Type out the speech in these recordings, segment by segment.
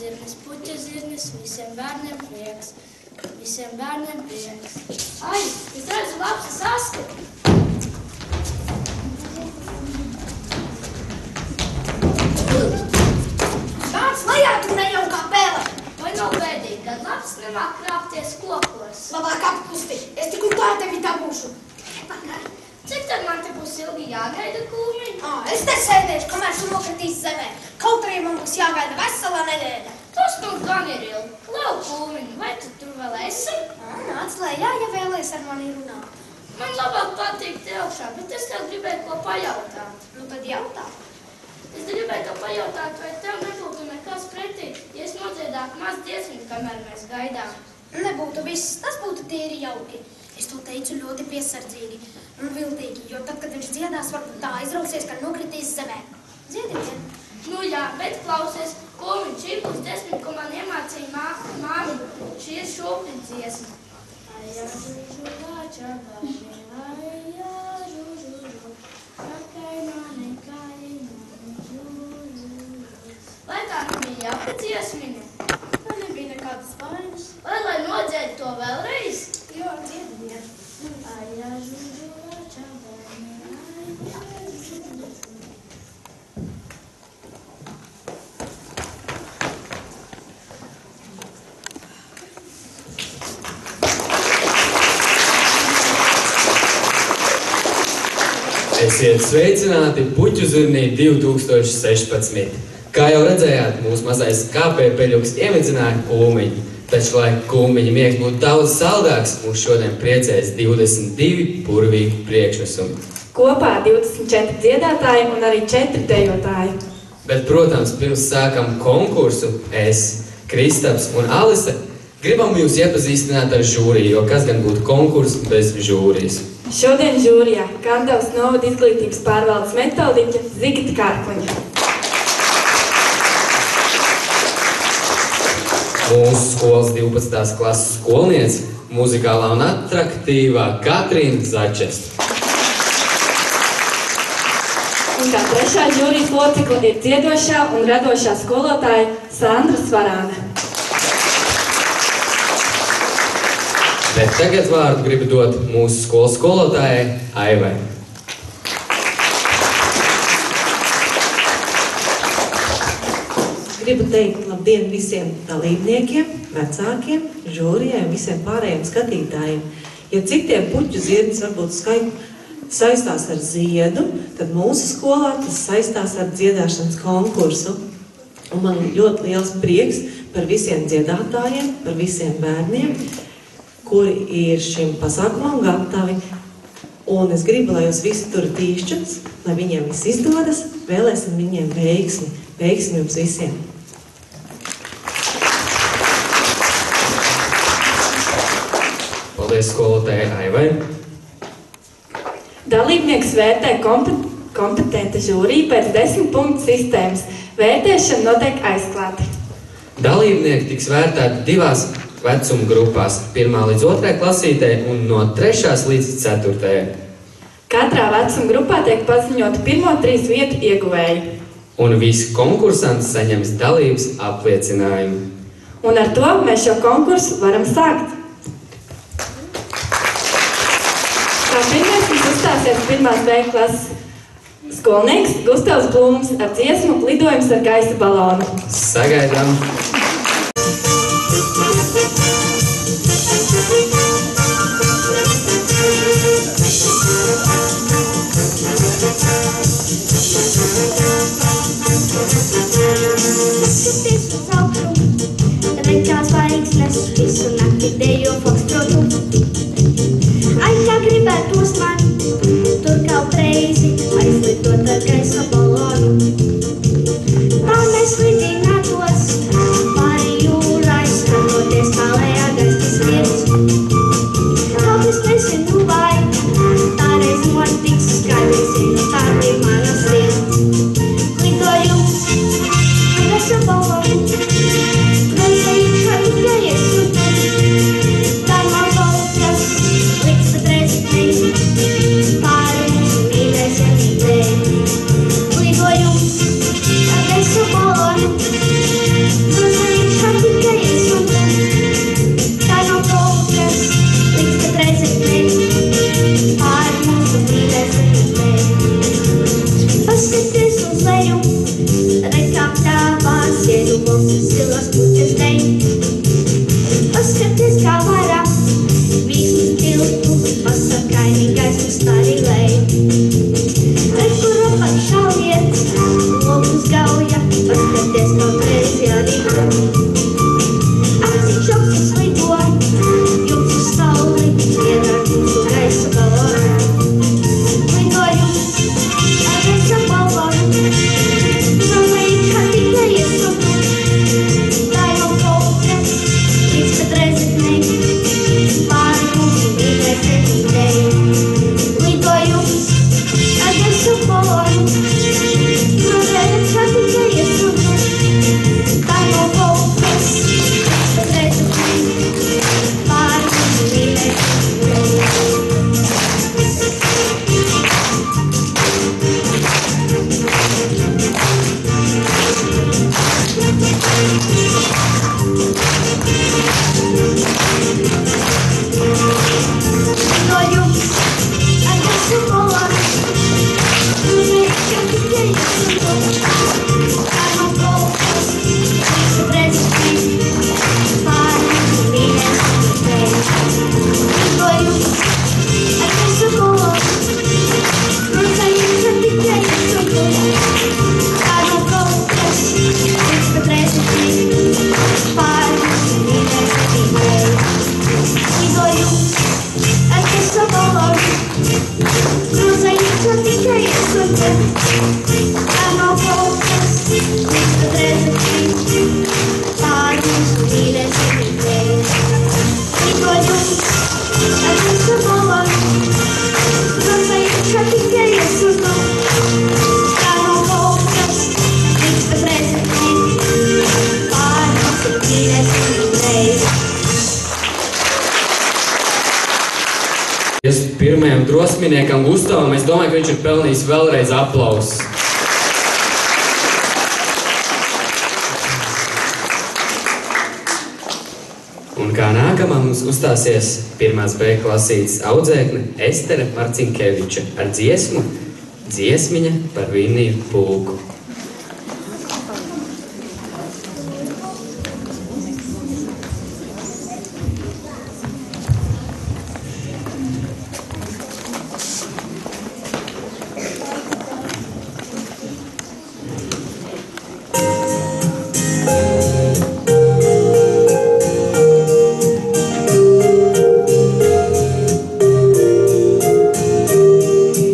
Zirnis, puķa zirnis, visiem bērniem prieks. Visiem bērniem prieks. Ai, es redzu labs saskatu. Bērns lejā, tu nejaukā pēlē. Vai nav bēdīgi, kad labs nemāk krāpties kokos? Labāk apkusti, es tik un tā tevi dabūšu. Cik tad man te būs ilgi jāgaida kūmiņi? Es te sēdēšu, kamēr tu nokritīs zemē. Kaut arī man būs jāgaida vesela nedēļa. Tas nu gan ir ilgi. Klau kūmiņi, vai tu tur vēl esi? Nāc lejā, ja vēlies ar mani runāt. Man labāk patīk te augšā, bet es tev gribēju ko pajautāt. Nu tad jautā. Es gribēju tev pajautāt, vai tev nebūtu nekas pretī, ja es nodziedātu maz dziesmiņu, kamēr mēs gaidām. Nebūtu viss, tas būtu tīri jauki. Es to teicu ļoti piesardzīgi un viltīgi, jo tad, kad viņš dziedās, varbūt tā aizrausies, ka nokritīs zemē. Dziedi vien. Nu jā, bet klausies, kūmiņ, šī būs dziesmiņa, ko man iemācīja māmi. Šī ir šūpņa dziesma. Aja, žužu, vāča, vāča, aja, žužu, kakai mani, žužu. Vai tā nebija jauka dziesmiņa? Tā nebija nekādas vainas. Lai nodziedi to vēlreiz? Jo, dziedi vien. Aja, žužu, vāča, vāča, aja, žužu. Esiet sveicināti Puķu zirnī 2016. Kā jau redzējāt, mūsu mazais kāpēpeļuks iemidzināja kūmiņu. Taču, lai kūmiņa miegs būtu daudz saldāks, mūs šodien priecēs 22 burvīgi priekšnesumi. Kopā 24 dziedātāji un arī 4 dejotāji. Bet, protams, pirms sākam konkursu, es, Kristaps un Alise, gribam jūs iepazīstināt ar žūriju, jo kas gan būtu konkurss bez žūrijas. Šodien žūrijā Kandavas novada izglītības pārvaldes metodiķe Zigita Kārkliņa. Mūsu skolas 12. klases skolniece, muzikālā un atraktīvā Katrīna Začesta. Un kā trešā žūrijas locekle ir dziedošā un radošā skolotāja Sandra Svarāne. Bet tagad vārdu gribu dot mūsu skolas skolotājai Aivai. Gribu teikt labdien visiem dalībniekiem, vecākiem, žūrijai un visiem pārējiem skatītājiem. Ja citiem puķu zirnis varbūt saistās ar ziedu, tad mūsu skolā tas saistās ar dziedāšanas konkursu. Un man ļoti liels prieks par visiem dziedātājiem, par visiem bērniem, kuri ir šim pasākumam gatavi. Un es gribu, lai jūs visi turat īšķus, lai viņiem viss izdodas, vēlēsim viņiem veiksmi. Veiksmi jums visiem! Paldies skolotājai Aivai! Dalībnieks vērtē kompetenta žūrija pēc 10 punktu sistēmas. Vērtēšana notiek aizklāti. Dalībnieki tiks vērtēti divās vecuma grupās, 1. līdz 2. klasītē un no 3. līdz 4. Katrā vecuma grupā tiek paziņoti pirmo 3 vietu ieguvēji. Un visi konkursanti saņems dalības apliecinājumu. Un ar to mēs šo konkursu varam sākt. Kā pirmais mums uzstāsies 1. B klases skolnieks Gustavs Blūms ar dziesmu Lidojums ar gaisa balonu. Sagaidām! Skaties uz augšu, tad reķās zvaigznes, visu nakti dejo fokstrotu. Ai, kā gribētos man, tur kaut reizi aizlidot ar gaisa balonu. Tā mēs lidinātos pāri jūrai, skatoties kā lejā gaismas lietas. Kaut es nezinu vai, tā reiz notiks, skaidrs zinu, tā bija mana sirds. Lidojums ar gaisa balonu, gaisa iekšā tikai esmu tur. Tā man balkas, liks patreiz meni, pāri mūsu mīļai zemītei. Pirmajam drosminiekam Gustavam, es domāju, ka viņš ir pelnījis vēlreiz aplausus. Un kā nākamā mums uzstāsies 1. B klasītes audzēkne Estere Marcinkeviča ar dziesmu Dziesmiņa par Vinniju pulku.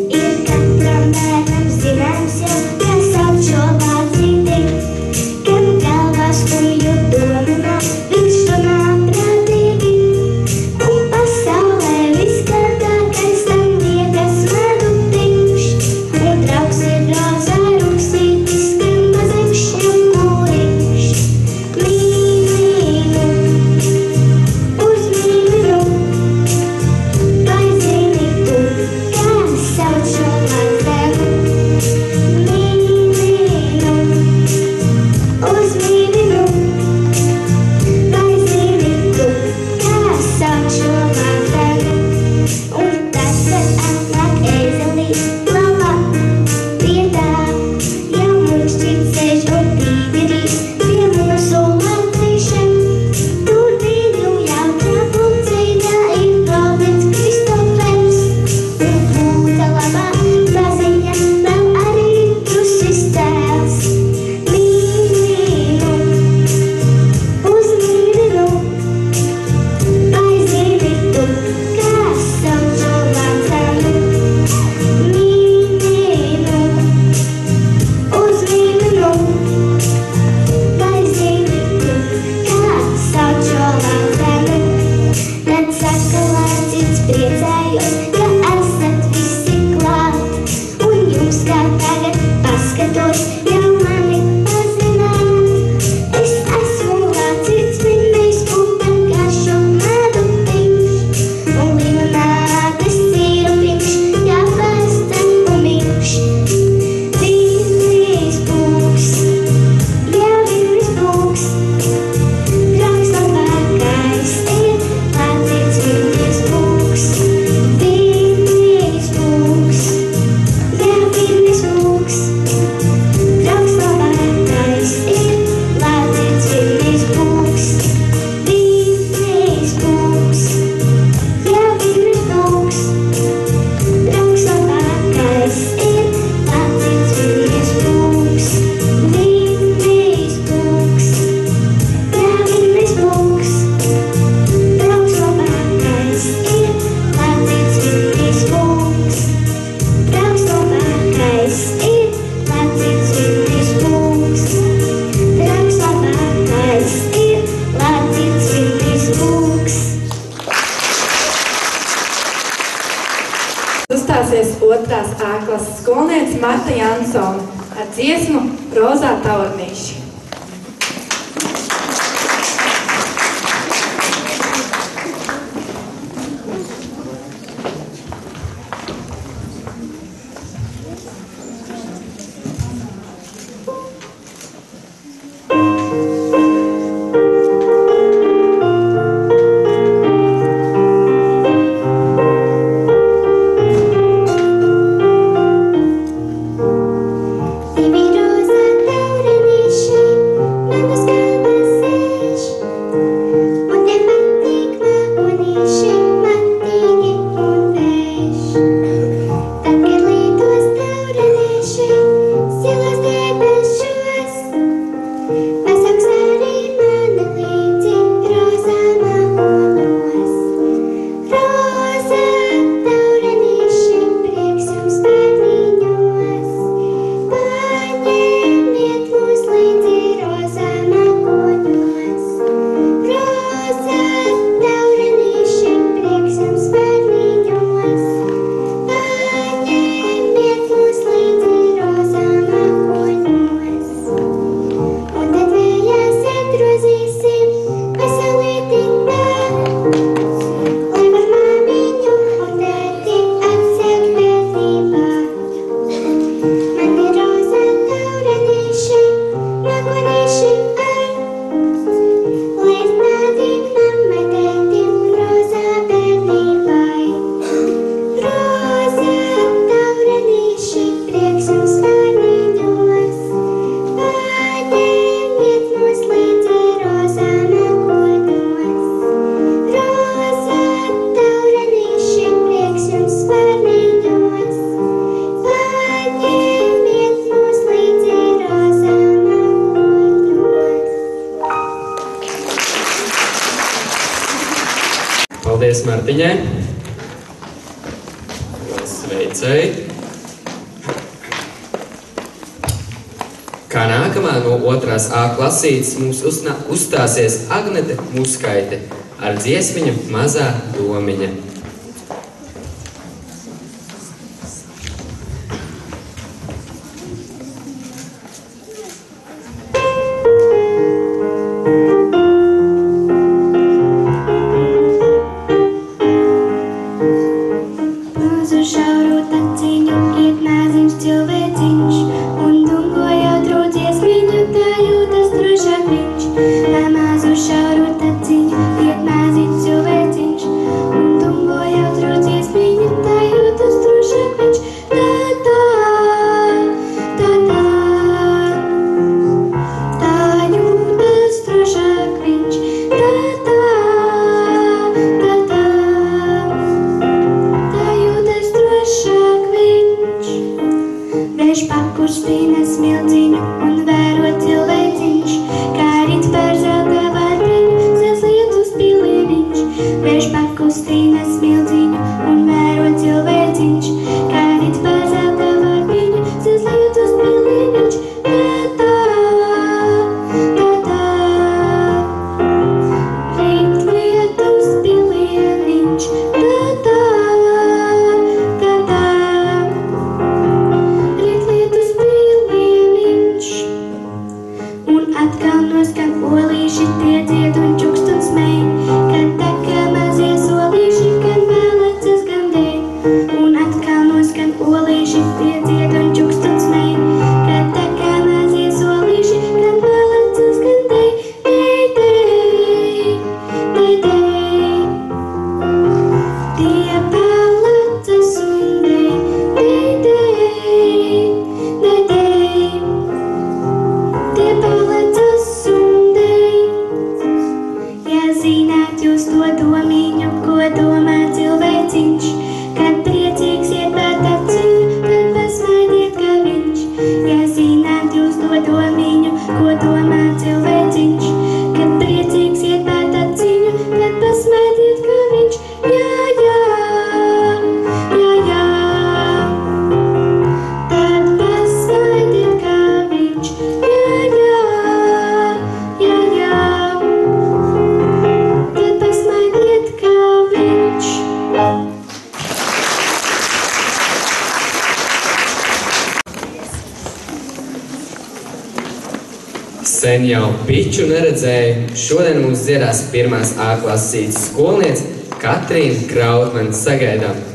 Ir katram bērnam zināms, ja Marta Jansone ar dziesmu Rozā taurnīši. Paldies Martiņai. Sveicēji. Kā nākamā no 2. A klasītes mums uzstāsies Agnete Muskaite ar dziesmiņu Mazā domiņa. Sen jau piču neredzēju, šodien mums dziedās 1. A klasītes skolniece Katrīna Krautmane. Sagaidām!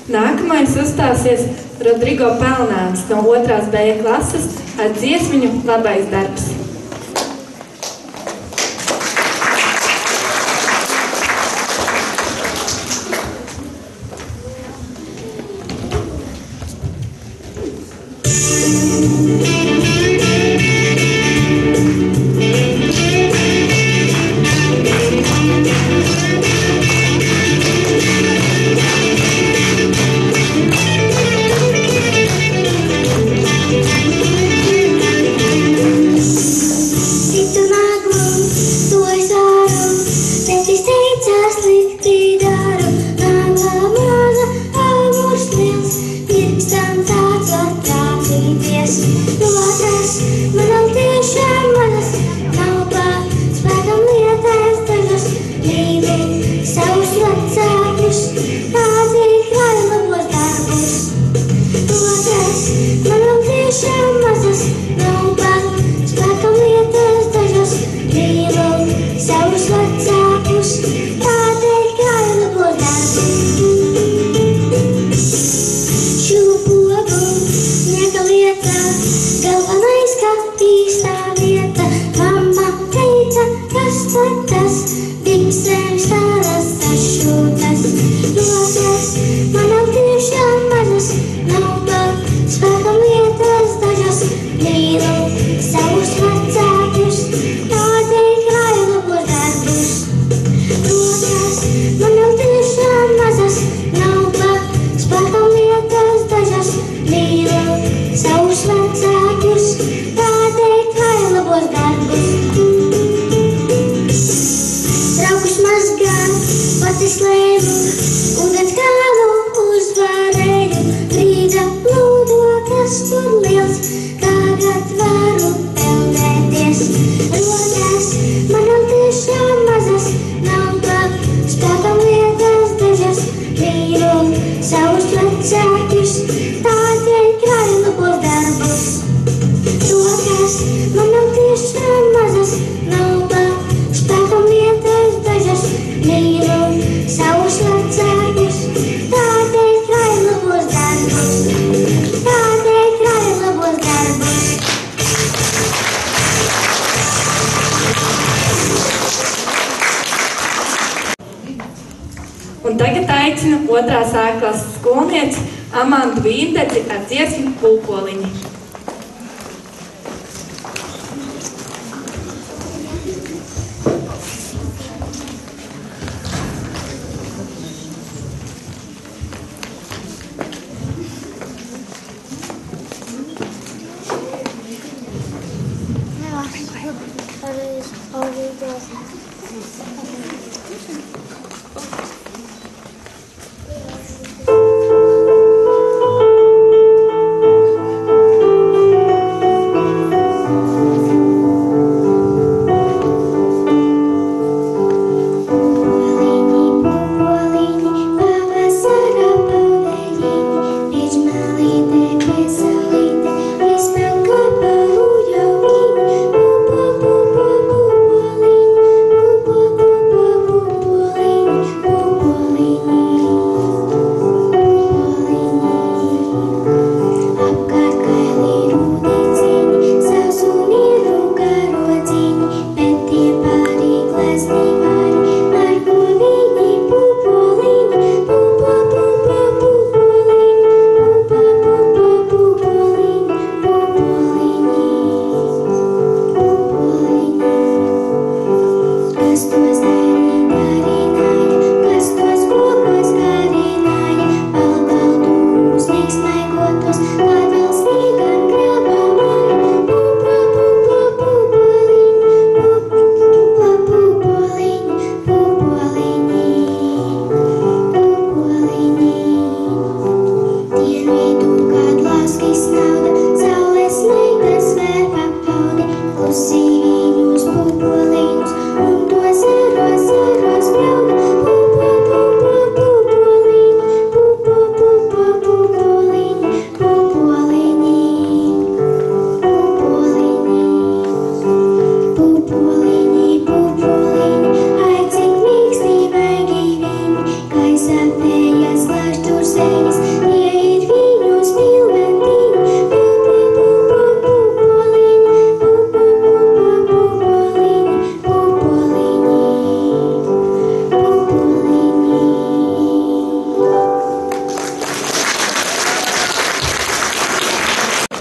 Nākamais uzstāsies Rodrigo Pelnāns no 2. B klases ar dziesmiņu Labais darbs. Savus vecākus 2. sāklases skolnieci Amantu Vīnteci ar dziesmu Pūpoliņi.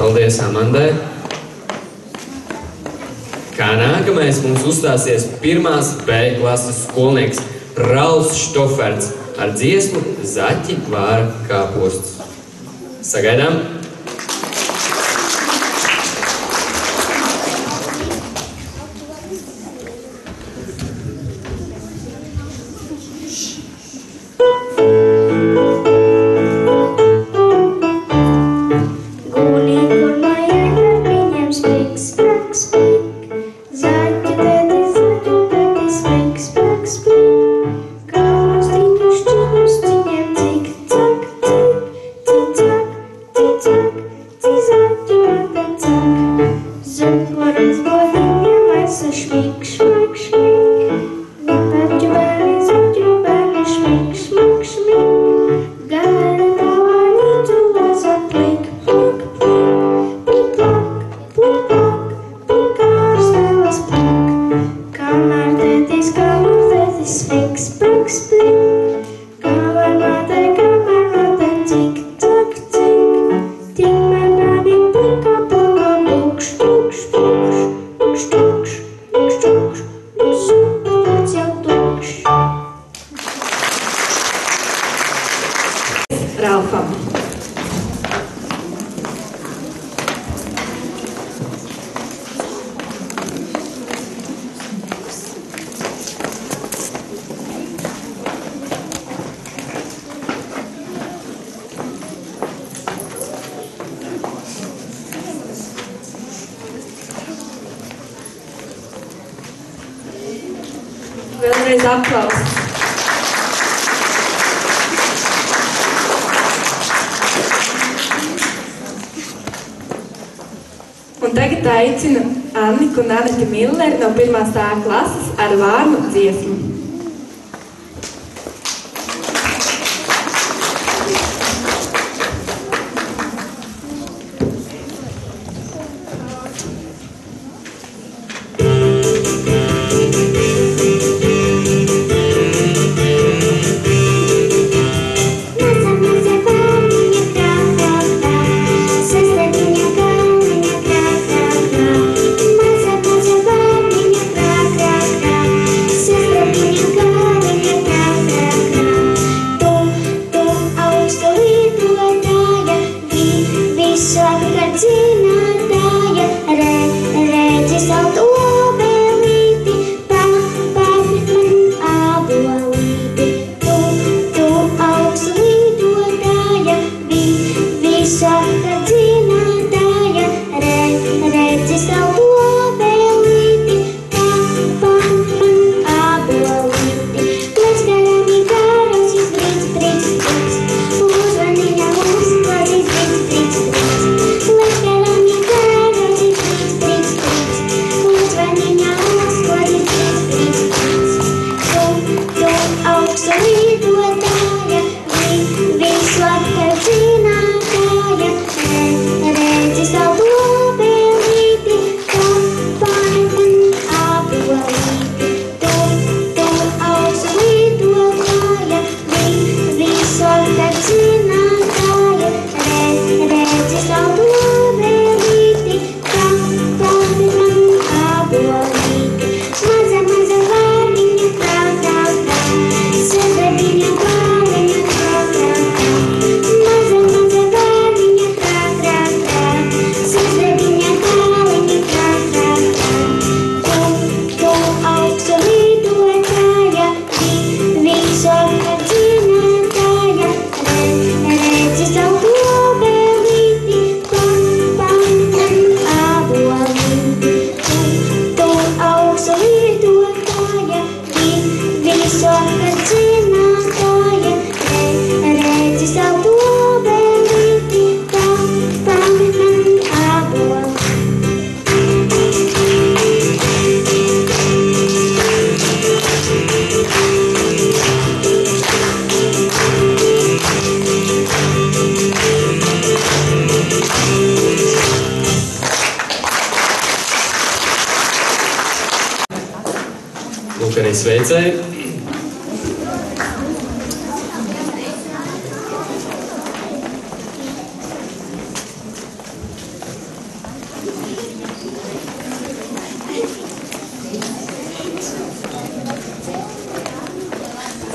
Paldies Amandai. Kā nākamais mums uzstāsies 1. B klases skolnieks Ralfs Štoferts ar dziesmu Zaķi vāra kāpostus. Sagaidām! Ralfam. Vēlreiz aplausus. Un tagad aicinu Anniku un Aneti Milleri no 1. A klases ar vārnu dziesmu. visu apkārt zinātāja, redzi savu obelīti, paprit man abolīti. Tu augstu lidotāja, visu apkārt zinātāja, redzi savu obelīti, paprit man abolīti. Mēs garām ir garas, izbrīc, brīc, brīc, uzvaniņā mums klāzīs, brīc, brīc, brīc. Mēs garām ir garas, izbrīc, brīc, brīc, uzvaniņā mums klāzīs, brīc, brīc, brīc. Tu augstu lidotāja, visu apkārt zinātāja, redzi savu obelīti, paprit man abolīti. Tu augstu lidotāja, visu apkārt zinātāja, redzi savu obelīti, paprit man abolīti. Maza, maza vārniņa, krā, krā, krā, sezrebiņa kāliņa, krā, krā, krā. Maza, maza vārniņa, krā, krā, krā, sezrebiņa kāliņa, krā, krā, krā. Tu augstu lidotāja, visu apkārt zinātāja, redzi savu obelīti, paprit man abolīti. Tu augstu lidotāja, visu apkārt zinātāja, redzi savu obelīti, paprit man abolīti. Lūk, arī sveicēji.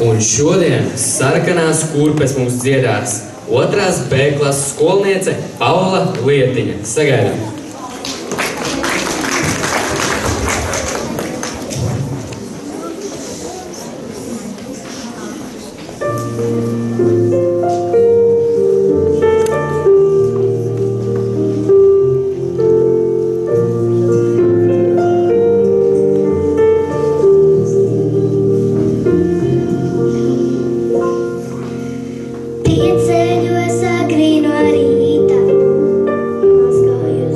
Un šodien sarkanās kurpes mums dziedās 2. B klases skolniece Paula Lietiņa. Sagaidām! Pieceļos agrī no rīta, mazgāju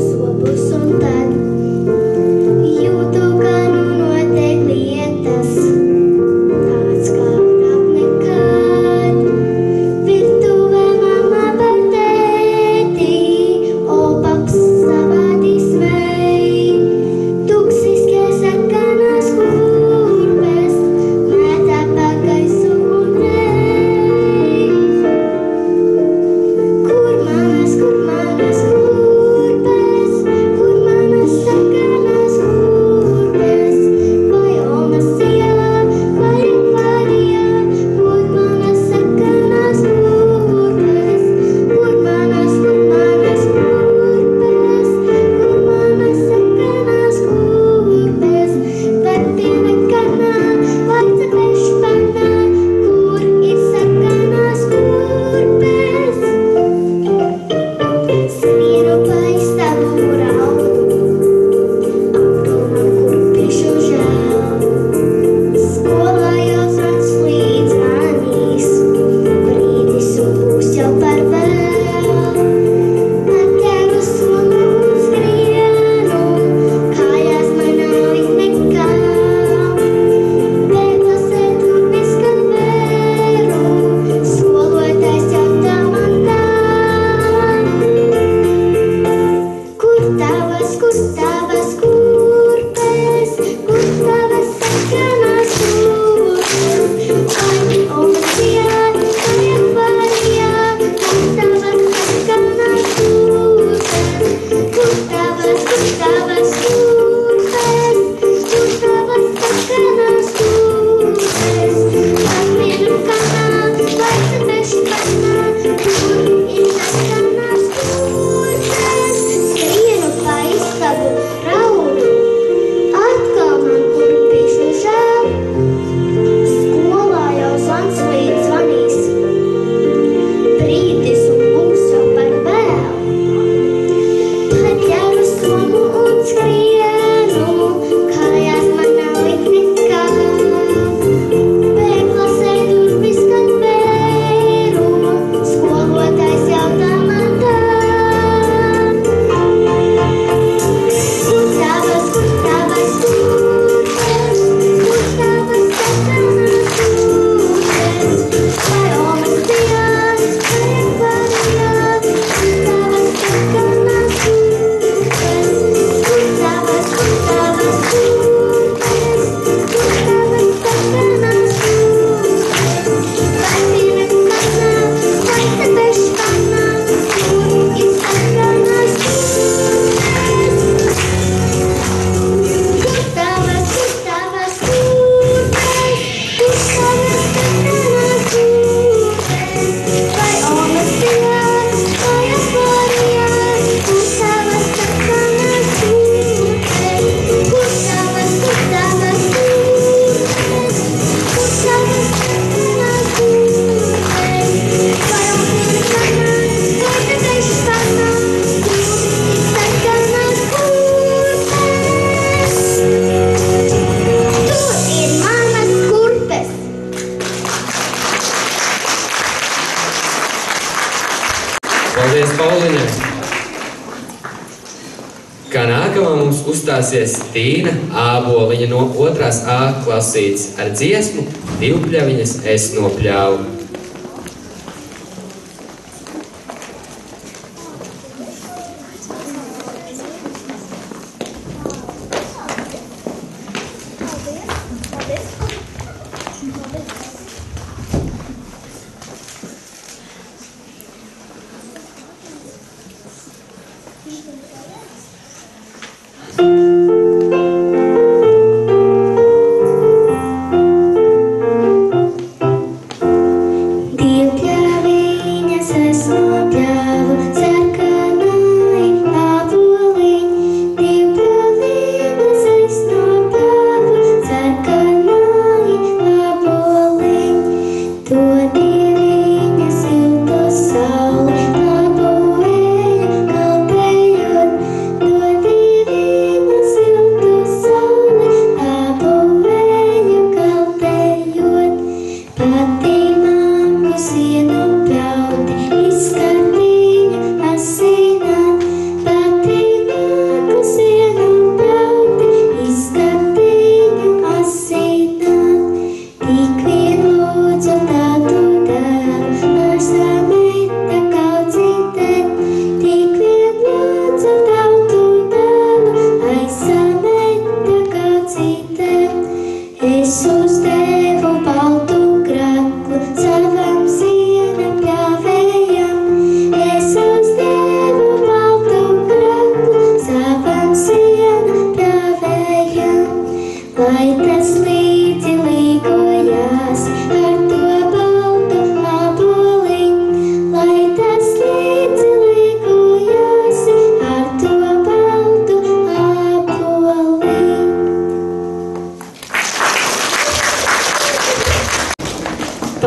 Kā nākamā mums uzstāsies Tīna Āboliņa no 2. A klasītes ar dziesmu Divpļaviņas es nopļāvu.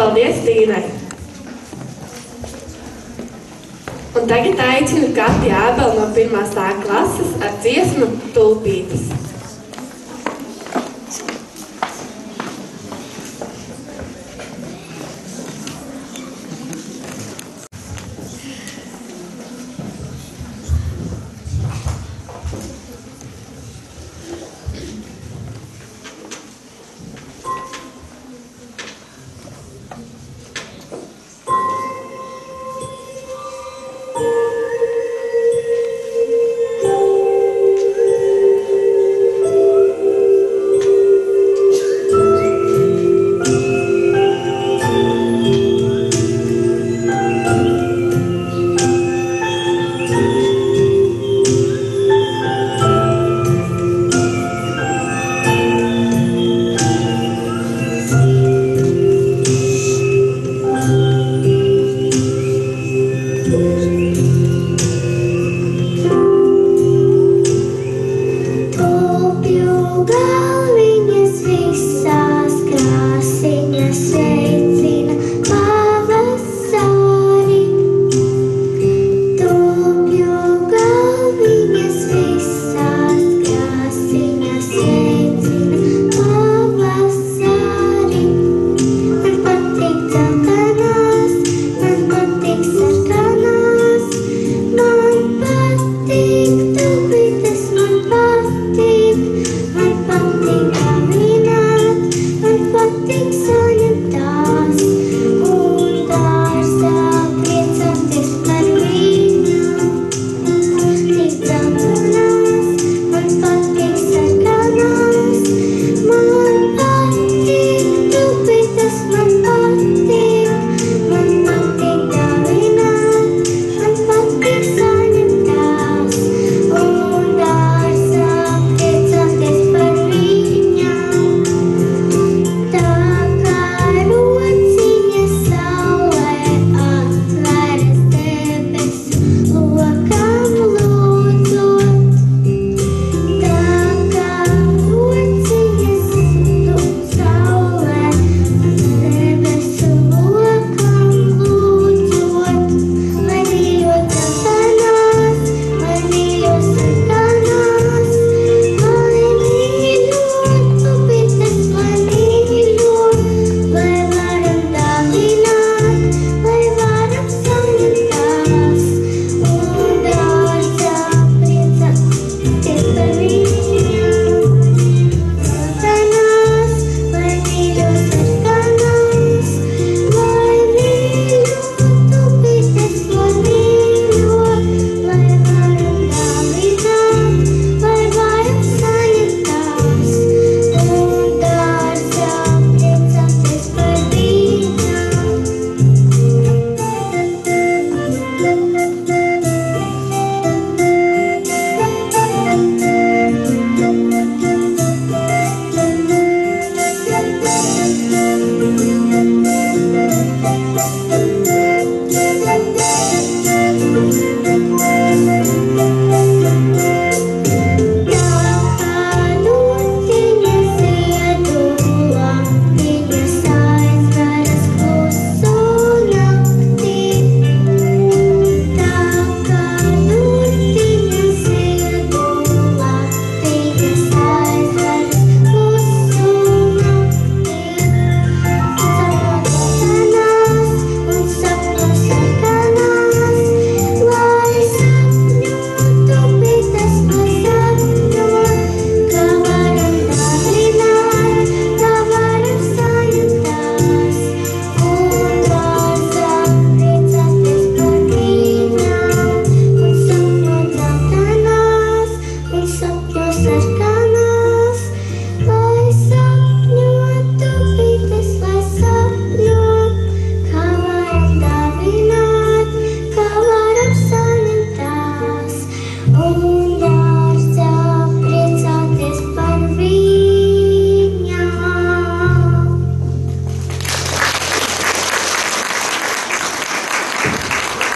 Paldies, Tīnai! Un tagad aicinu Kati Ābeli no 1. A klases ar dziesmu Tulpītes.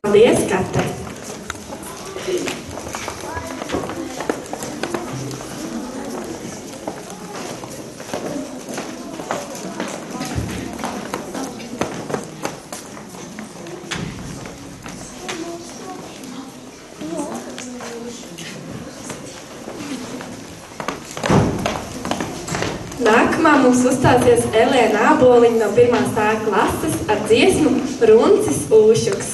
Paldies, Katai! Nākamā mums uzstāsies Elēna Āboliņa no 1. A klases ar dziesmu Runcis Ūšuks.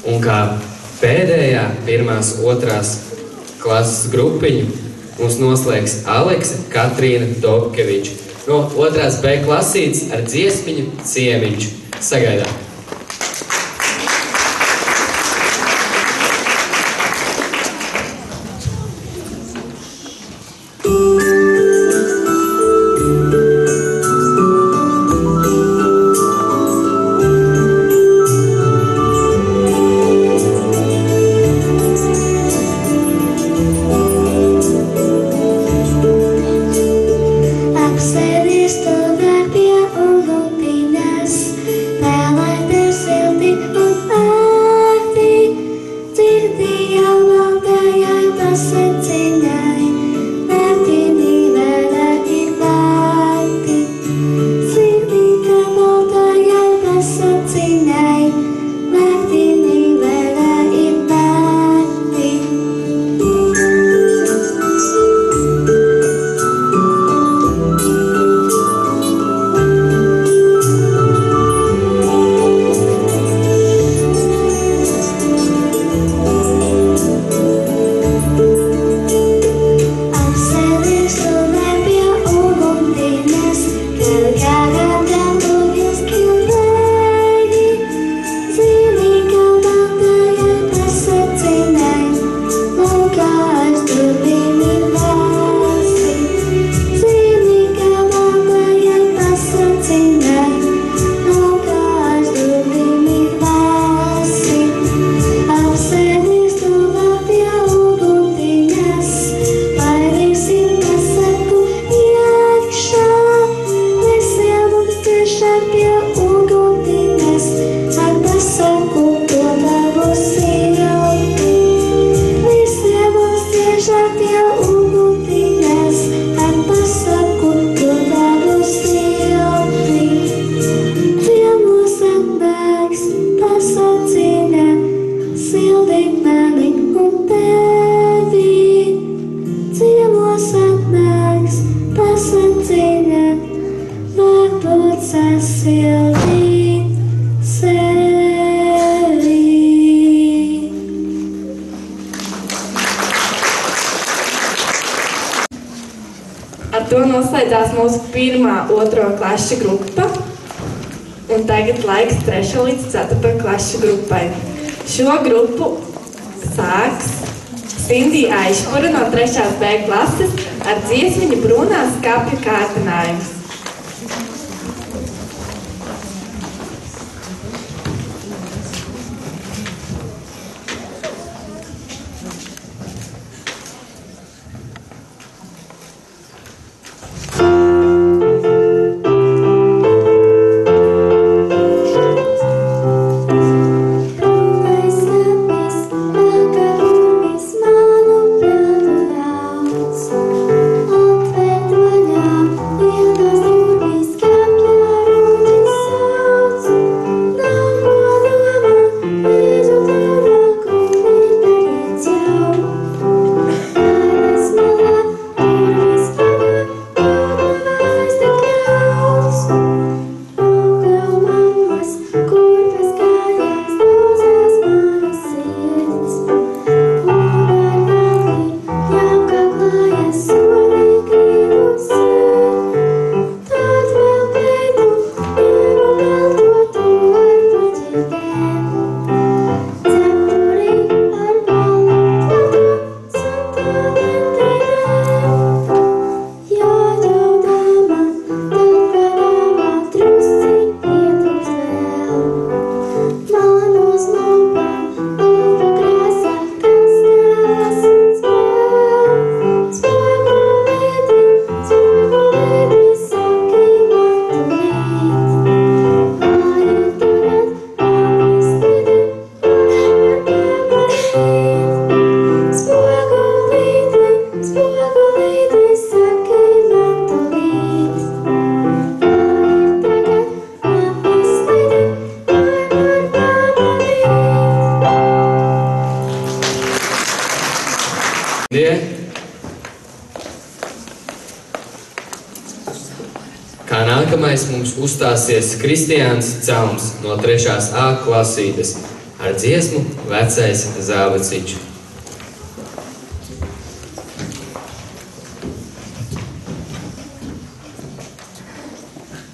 Un kā pēdējā 1. 2. klases grupiņu mums noslēgs Aleksa Katrīna Dobkeviča no 2. B klasītes ar dziesmiņu Ciemiņš. Sagaidām! Apsēdies tu darbie un lupīnes, vēlēt Ar to noslēdzās mūsu 1.–2. klašu grupa, un tagad laiks 3. līdz 4. klašu grupai. Šo grupu sāks Sindija Aišpura no 3. B klases ar dziesmiņu Brūnās kapju kārdinājums. Kā nākamais mums uzstāsies Kristiāns Celms no 3. A klasītes ar dziesmu Vecais zābaciņš. Thank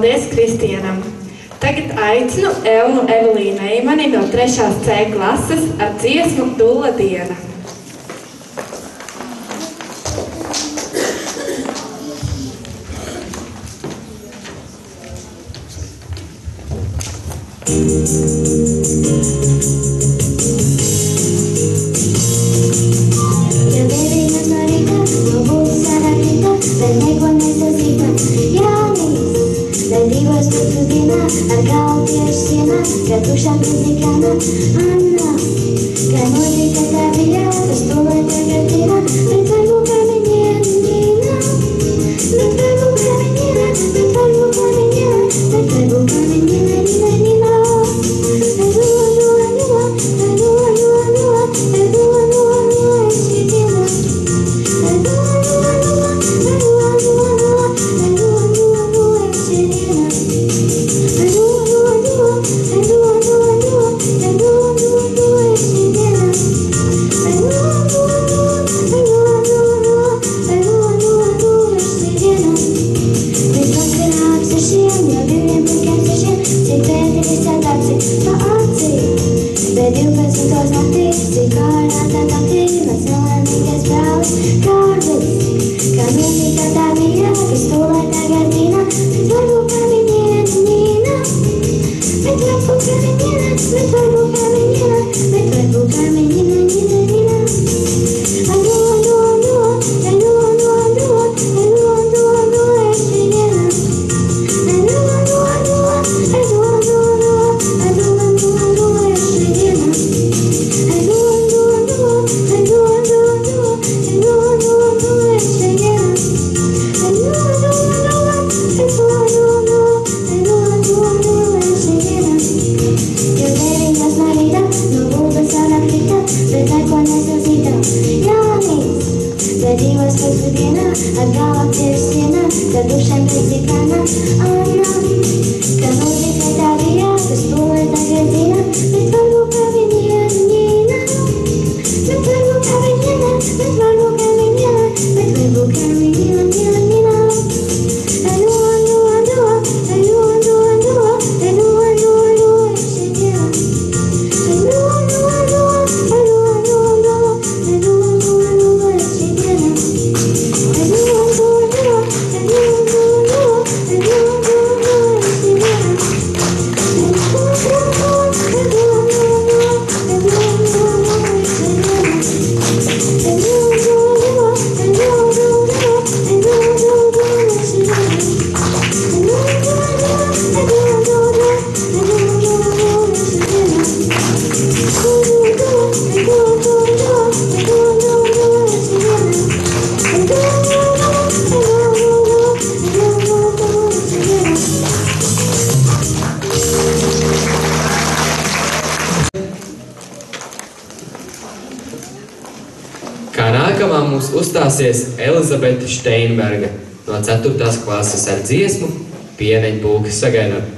Paldies Kristianam! Tagad aicinu Elnu Evelīnu Eimani no 3. C klases ar dziesmu Dula diena. Uzstāsies Elizabete Steinberga no 4. klases ar dziesmu Pieneņpulka sagaidām.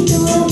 Do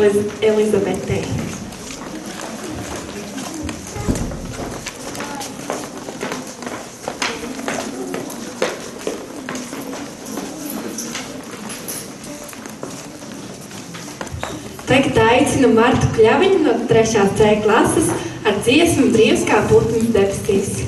Elizabetei. Tagad aicinu Martu Kļaviņu no 3. C klases ar dziesmu Brīvs kā putns debesīs.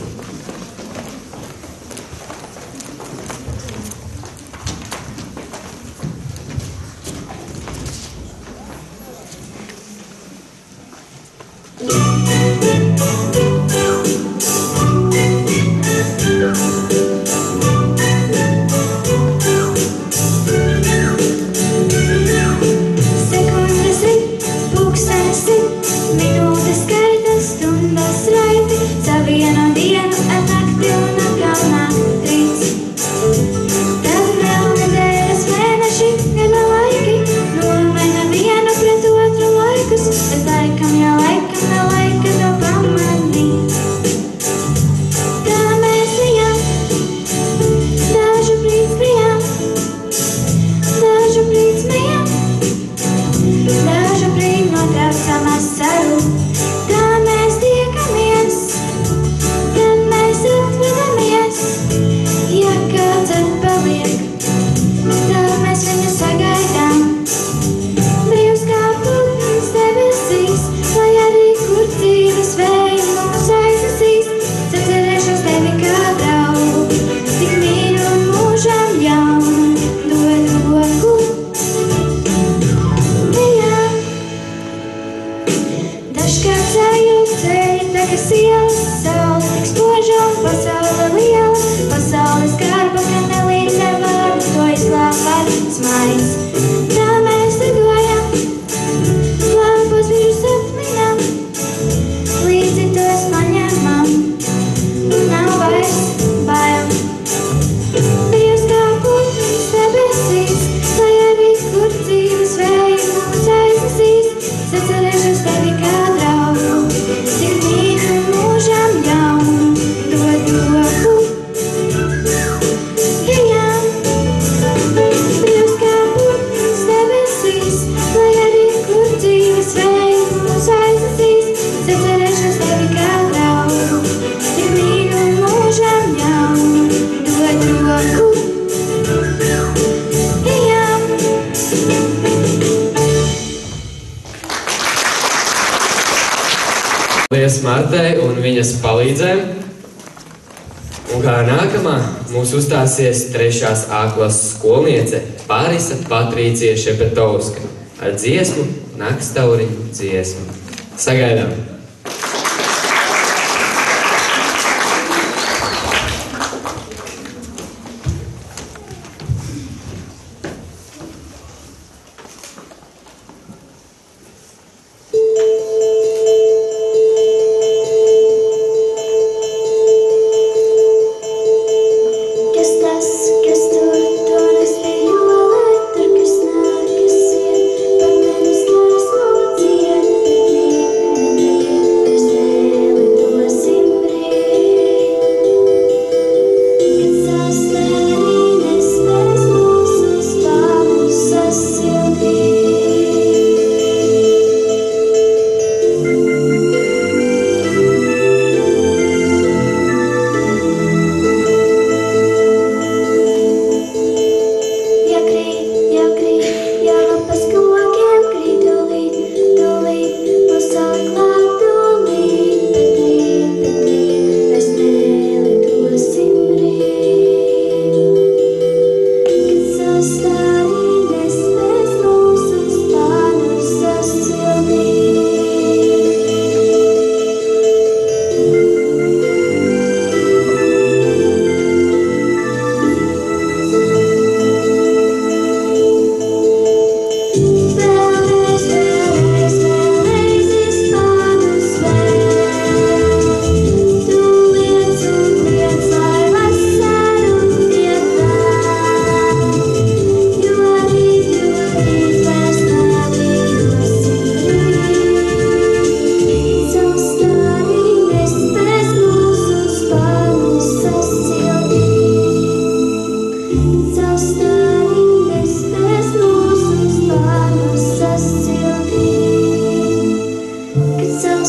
Paldies Martai un viņas palīdzēm. Un kā nākamā mūs uzstāsies 3. A klases skolniece Pārisa Patrīcija Šepetovska ar dziesmu Nakstauriņu dziesmu. Sagaidām! Par manis gaismu dzied, bet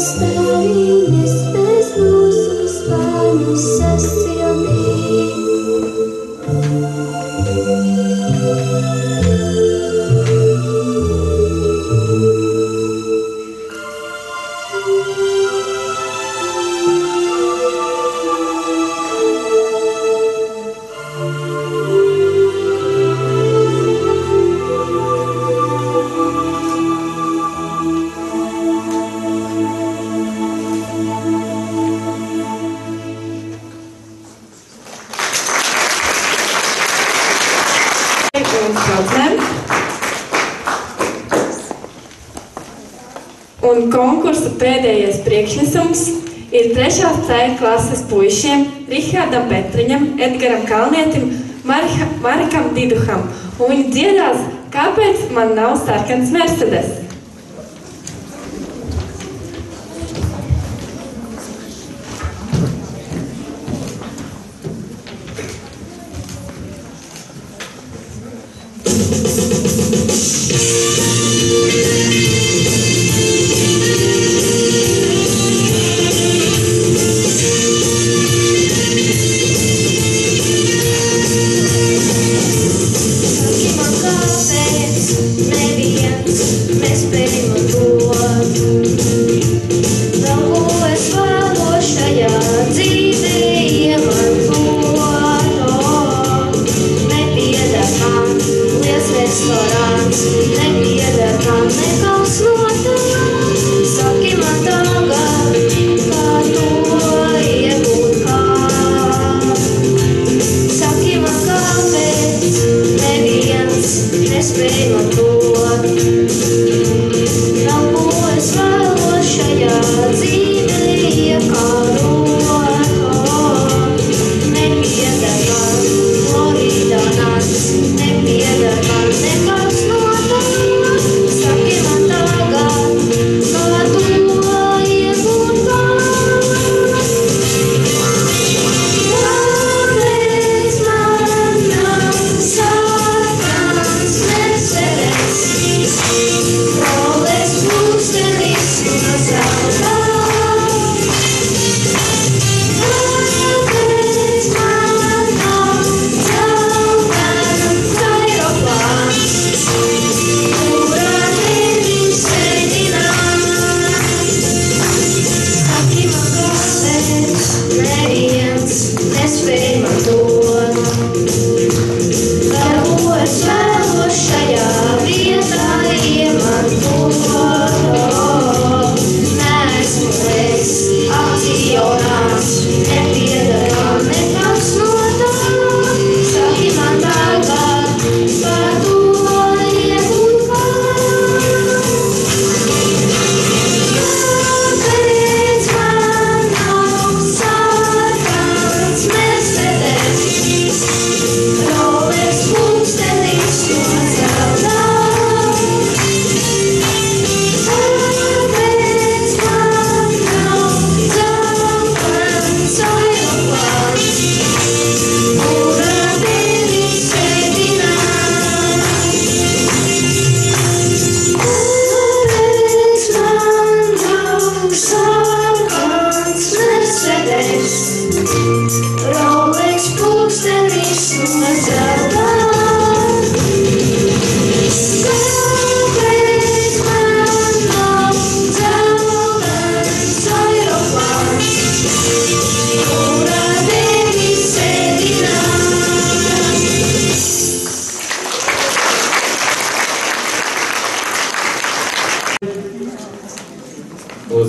pastāvīnes bez mūsu spēnu sasildīt. Un konkursa pēdējais priekšnesums ir 3. C klases puišiem Rihardam Petriņam, Edgaram Kalnietim, Marikam Diduham. Un viņi dziedās, kāpēc man nav sarkans Mercedes.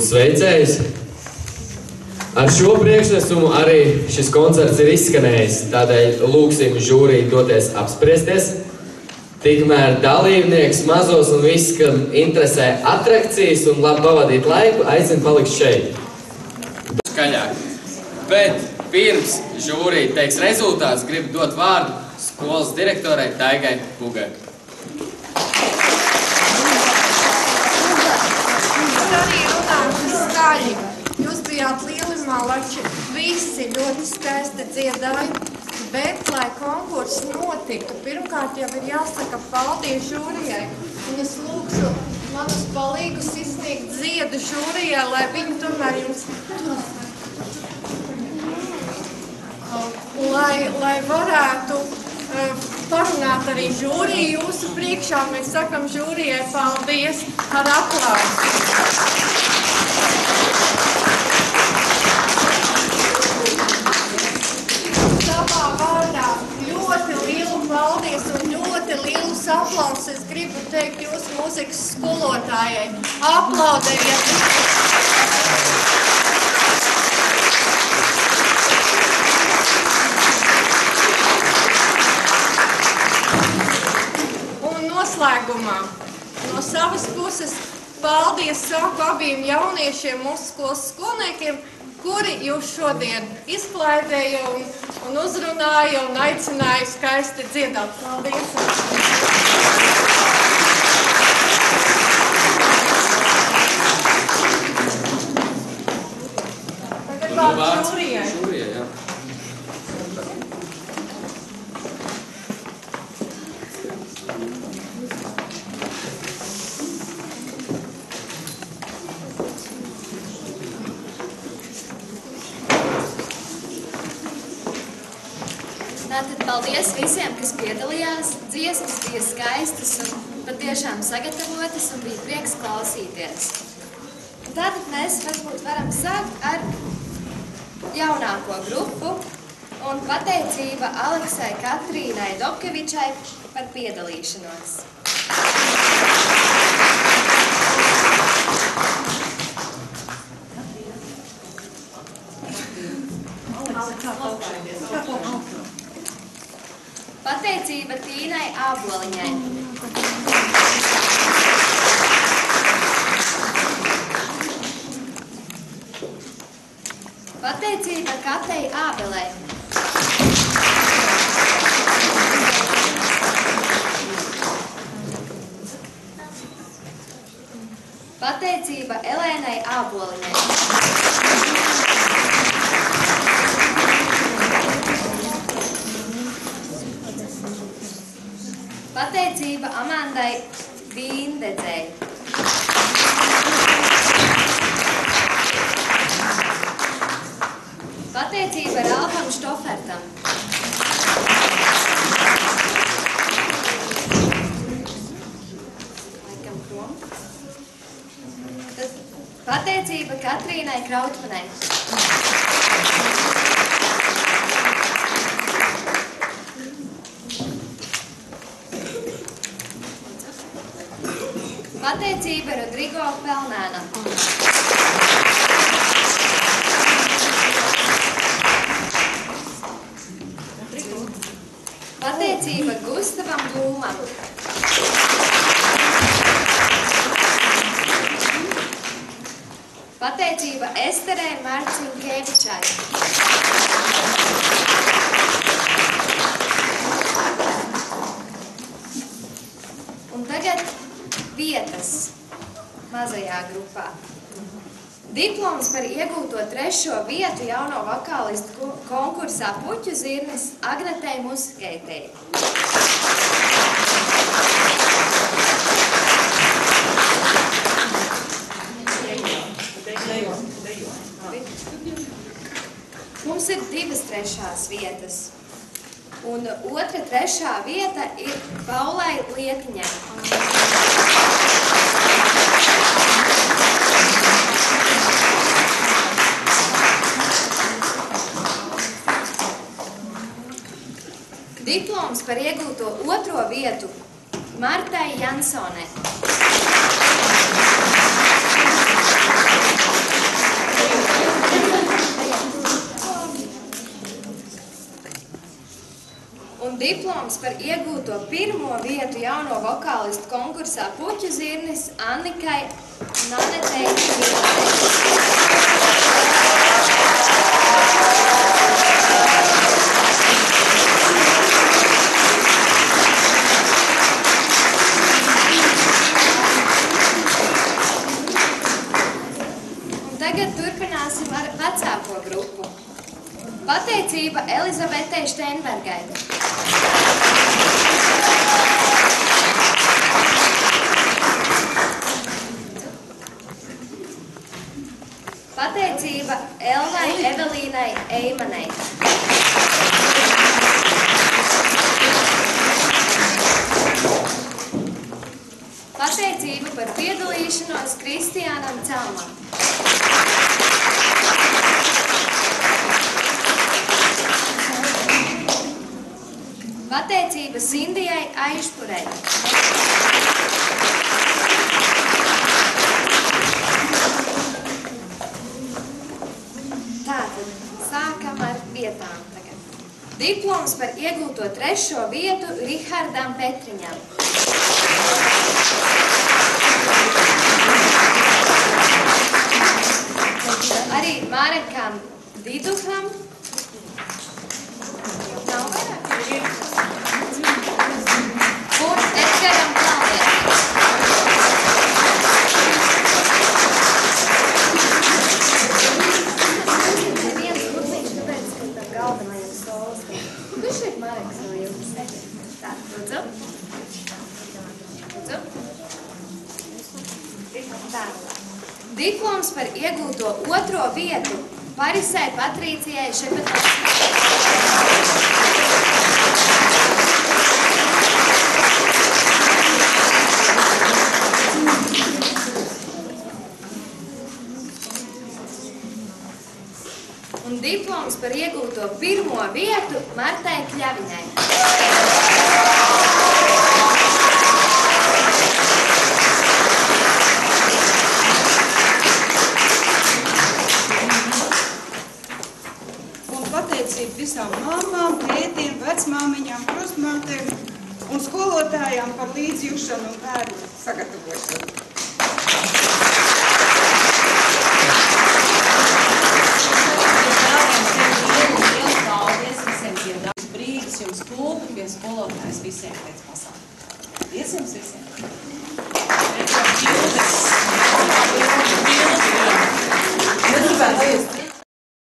Sveicējus! Ar šo priekšnesumu arī šis koncerts ir izskanējis, tādēļ lūksim žūriju doties apspriesties. Tikmēr dalībnieks mazos un viss, kam interesē atrakcijas un labi pavadīt laiku, aicinu palikt šeit. Skaļāk. Bet pirms žūrija teiks rezultāts, gribu dot vārdu skolas direktorai Daigai Pugai. Arī runājot skaļi. Jūs bijāt lieli malači, visi ļoti skaisti dziedāji, Bet, lai konkurss notiktu, pirmkārt jau ir jāsaka paldies žūrijai. Un es lūkšu manus palīgus izsniegt ziedu žūrijai, lai viņi tomēr jums... Lai varētu parunāt arī žūriju jūsu priekšā, mēs sakam žūrijai paldies ar aplausu. Savā vārdā ļoti lielu paldies un ļoti lielus aplausus es gribu teikt jūsu mūzikas skolotājai. Aplaudējiet! Noslēgumā no savas puses paldies saku abiem jauniešiem mūsu skolas skolniekiem, kuri jūs šodien izklaidēja un uzrunāja un aicināja skaisti dziedāt. Paldies! Tagad vārds žūrijai. Žūrijai, jā. Tātad paldies visiem, kas piedalījās. Dziesmas bija skaistas un patiešām sagatavotas un bija prieks klausīties. Un tātad mēs varbūt varam sākt ar jaunāko grupu un pateicība Aleksai Katrīnai Dobkevičai par piedalīšanos. Pateicība Tīnai Āboliņai. Pateicība Katei Ābelei. Pateicība Elēnai Āboliņai. Pateicība Amandai Vīndedzei. Pateicība Ralfam Štofertam. Pateicība Katrīnai Krautmanai. Pateicība Rodrigo Pelnēnam. Pateicība Gustavam Blūmam. Pateicība Esterei Marcinkēvičai. Un tagad vietas mazajā grupā. Diploms par iegūto 3. vietu jauno vokālistu konkursā Puķu zirnis Agnetei Muskeitei. Mums ir 2 3. vietas. Un 2. 3. vieta ir Paulai Liekņai. Diploms par iegūto 2. vietu Martai Jansonai. Un diploms par iegūto 1. vietu jauno vokālistu konkursā Puķu zirnis Annikai Nanetei Un tagad turpināsim ar vecāko grupu. Pateicība Elizabetei Steinbergai. Pateicība Elvai Evelīnai Eimanai. Pateicība par piedalīšanos Kristiānam Celmam. Pateicība Sindijai Aišpurei. Tātad, sākam ar vietām tagad. Diploms par iegūto 3. vietu Rihardam Petriņam. Arī Mārekam Diduham. Nav vairāk? Un Edgaram Kalnietim. Viens kursiņš, tāpēc, ka tam galvenajam solistam. Kurš ir Mareks no jums? Tā, lūdzu. Lūdzu. Tā. Diploms par iegūto 2. vietu Parisai Patrīcijai Šepetovskai. Un diploms par iegūto 1. vietu Martai Kļaviņai. Pateicību visām māmām, tētiem, vecmāmiņām, krustmātēm un skolotājām par līdzjūšanu un bērnu sagatavošanu. Liels paldies visiem dziedāšanas brīdis, jums klubi, pie skolotājs visiem pēc pasākuma. Paldies jums visiem! Jūs gribētu iest?